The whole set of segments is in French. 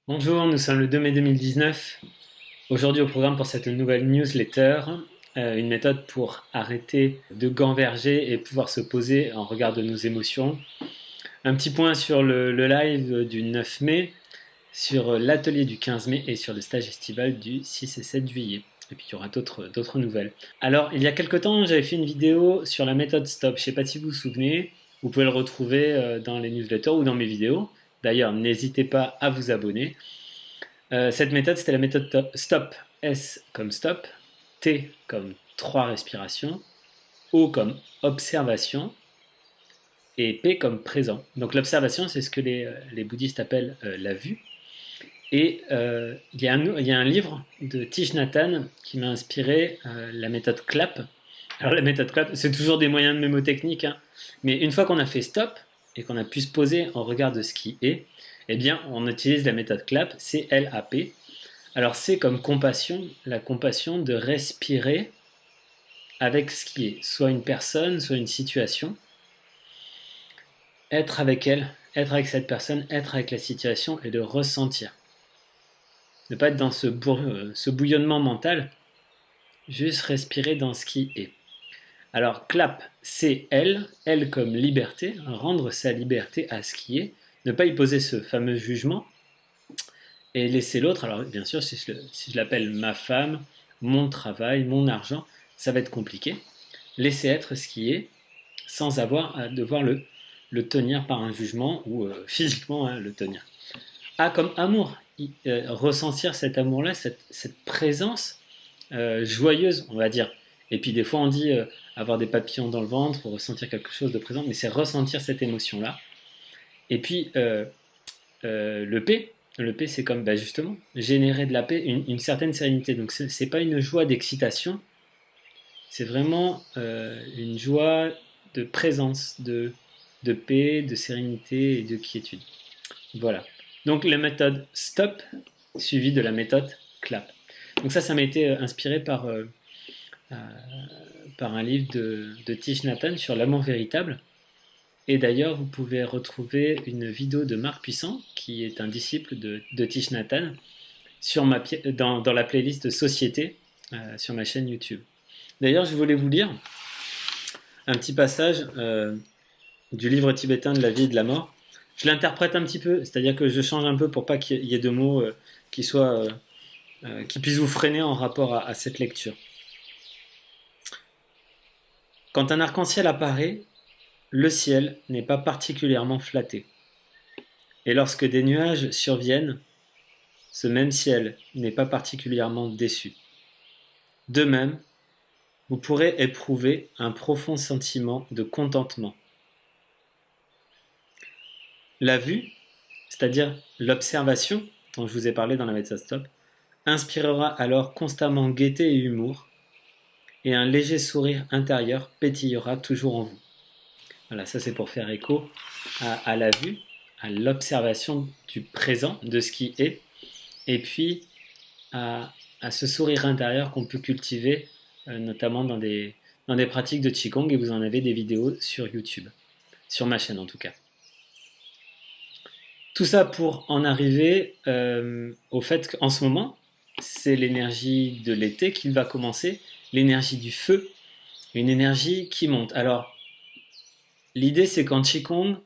Bonjour, nous sommes le 2 mai 2019. Aujourd'hui au programme pour cette nouvelle newsletter, une méthode pour arrêter de gamberger et pouvoir se poser en regard de nos émotions. Un petit point sur le live du 9 mai, sur l'atelier du 15 mai et sur le stage estival du 6 et 7 juillet. Et puis il y aura d'autres nouvelles. Alors, il y a quelque temps, j'avais fait une vidéo sur la méthode STOP. Je ne sais pas si vous vous souvenez. Vous pouvez le retrouver dans les newsletters ou dans mes vidéos. D'ailleurs, n'hésitez pas à vous abonner. Cette méthode, c'était la méthode STOP. S comme stop, T comme 3 respirations, O comme observation et P comme présent. Donc l'observation, c'est ce que les bouddhistes appellent la vue. Et il y a un livre de Thich Nhat Hanh qui m'a inspiré la méthode CLAP. Alors la méthode CLAP, c'est toujours des moyens de mémotechnique, hein, mais une fois qu'on a fait stop et qu'on a pu se poser en regard de ce qui est, eh bien on utilise la méthode CLAP, C-L-A-P. Alors c'est comme compassion, la compassion de respirer avec ce qui est, soit une personne, soit une situation, être avec elle, être avec cette personne, être avec la situation et de ressentir. Ne pas être dans ce bouillonnement mental, juste respirer dans ce qui est. Alors clap, c'est elle, elle comme liberté, rendre sa liberté à ce qui est, ne pas y poser ce fameux jugement, et laisser l'autre. Alors bien sûr, si je l'appelle ma femme, mon travail, mon argent, ça va être compliqué. Laisser être ce qui est, sans avoir à devoir le tenir par un jugement, ou physiquement le tenir. A comme amour, ressentir cet amour-là, cette présence joyeuse, on va dire. Et puis des fois on dit avoir des papillons dans le ventre ou ressentir quelque chose de présent, mais c'est ressentir cette émotion-là. Et puis le P c'est comme justement générer de la paix, une certaine sérénité. Donc c'est pas une joie d'excitation, c'est vraiment une joie de présence, de paix, de sérénité et de quiétude. Voilà. Donc la méthode STOP suivie de la méthode CLAP. Donc ça m'a été inspiré par un livre de Thich Nhat Hanh sur l'amour véritable. Et d'ailleurs, vous pouvez retrouver une vidéo de Marc Puissant, qui est un disciple de Thich Nhat Hanh, dans la playlist Société sur ma chaîne YouTube. D'ailleurs, je voulais vous lire un petit passage du livre tibétain de la vie et de la mort. Je l'interprète un petit peu, c'est-à-dire que je change un peu pour pas qu'il y ait de mots qui puissent vous freiner en rapport à cette lecture. Quand un arc-en-ciel apparaît, le ciel n'est pas particulièrement flatté. Et lorsque des nuages surviennent, ce même ciel n'est pas particulièrement déçu. De même, vous pourrez éprouver un profond sentiment de contentement. La vue, c'est-à-dire l'observation dont je vous ai parlé dans la méthode STOP, inspirera alors constamment gaieté et humour, et un léger sourire intérieur pétillera toujours en vous. Voilà, ça c'est pour faire écho à la vue, à l'observation du présent, de ce qui est, et puis à ce sourire intérieur qu'on peut cultiver, notamment dans des pratiques de Qigong, et vous en avez des vidéos sur YouTube, sur ma chaîne en tout cas. Tout ça pour en arriver au fait qu'en ce moment, c'est l'énergie de l'été qui va commencer, l'énergie du feu, une énergie qui monte. Alors, l'idée c'est qu'en Qigong,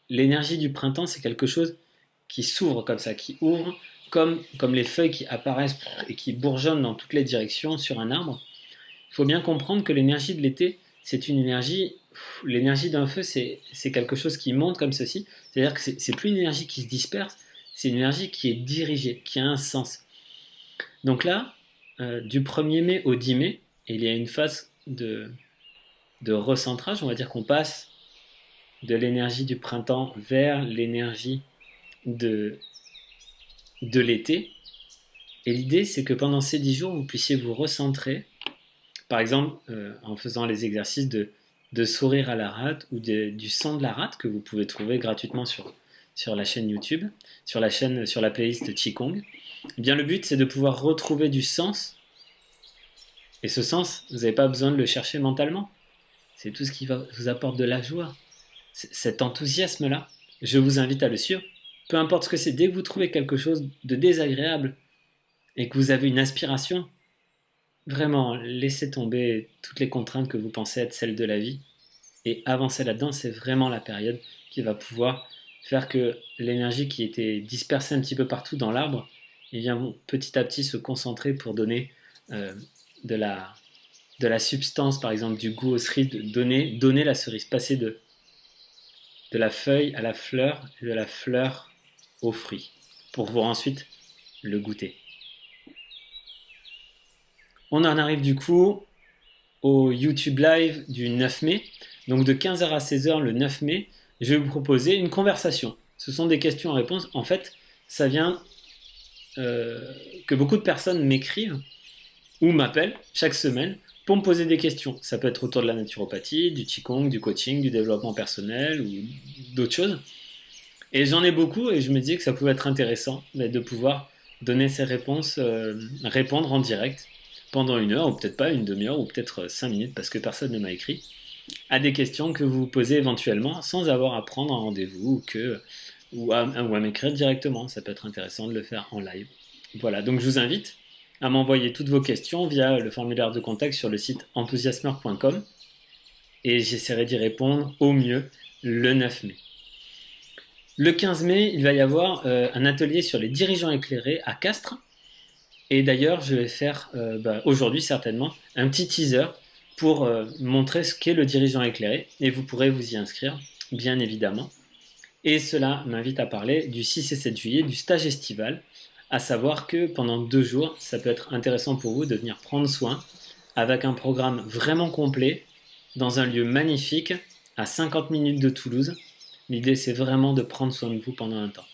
l'énergie du printemps c'est quelque chose qui s'ouvre comme ça, qui ouvre comme les feuilles qui apparaissent et qui bourgeonnent dans toutes les directions sur un arbre. Il faut bien comprendre que l'énergie de l'été, c'est une énergie, l'énergie d'un feu c'est quelque chose qui monte comme ceci, c'est-à-dire que c'est plus une énergie qui se disperse, c'est une énergie qui est dirigée, qui a un sens. Donc là, du 1er mai au 10 mai, il y a une phase de recentrage, on va dire qu'on passe de l'énergie du printemps vers l'énergie de l'été. Et l'idée, c'est que pendant ces 10 jours, vous puissiez vous recentrer, par exemple en faisant les exercices de sourire à la rate ou du son de la rate que vous pouvez trouver gratuitement sur la chaîne YouTube, sur la playlist Qigong. Eh bien, le but, c'est de pouvoir retrouver du sens. Et ce sens, vous n'avez pas besoin de le chercher mentalement. C'est tout ce qui vous apporte de la joie. Cet enthousiasme-là, je vous invite à le suivre. peu importe ce que c'est, dès que vous trouvez quelque chose de désagréable et que vous avez une aspiration, vraiment, laissez tomber toutes les contraintes que vous pensez être celles de la vie et avancer là-dedans. C'est vraiment la période qui va pouvoir faire que l'énergie qui était dispersée un petit peu partout dans l'arbre, eh bien, petit à petit se concentrer pour donner euh, de la substance, par exemple du goût aux cerises, donner la cerise, passer de la feuille à la fleur et de la fleur au fruit, pour pouvoir ensuite le goûter. On en arrive du coup au YouTube Live du 9 mai. Donc de 15h à 16h le 9 mai, je vais vous proposer une conversation. Ce sont des questions-réponses. En fait, ça vient que beaucoup de personnes m'écrivent ou m'appellent chaque semaine pour me poser des questions. Ça peut être autour de la naturopathie, du qigong, du coaching, du développement personnel ou d'autres choses. Et j'en ai beaucoup et je me disais que ça pouvait être intéressant de pouvoir donner ces réponses, répondre en direct pendant 1 heure, ou peut-être pas une demi-heure, ou peut-être 5 minutes, parce que personne ne m'a écrit, à des questions que vous posez éventuellement sans avoir à prendre un rendez-vous ou à m'écrire directement. Ça peut être intéressant de le faire en live. Voilà, donc je vous invite à m'envoyer toutes vos questions via le formulaire de contact sur le site enthousiasmeur.com et j'essaierai d'y répondre au mieux le 9 mai. Le 15 mai, il va y avoir un atelier sur les dirigeants éclairés à Castres. Et d'ailleurs, je vais faire aujourd'hui certainement un petit teaser pour montrer ce qu'est le dirigeant éclairé. Et vous pourrez vous y inscrire, bien évidemment. Et cela m'invite à parler du 6 et 7 juillet, du stage estival. À savoir que pendant 2 jours, ça peut être intéressant pour vous de venir prendre soin avec un programme vraiment complet dans un lieu magnifique à 50 minutes de Toulouse. L'idée, c'est vraiment de prendre soin de vous pendant un temps.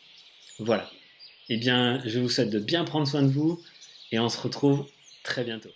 Voilà. Eh bien, je vous souhaite de bien prendre soin de vous et on se retrouve très bientôt.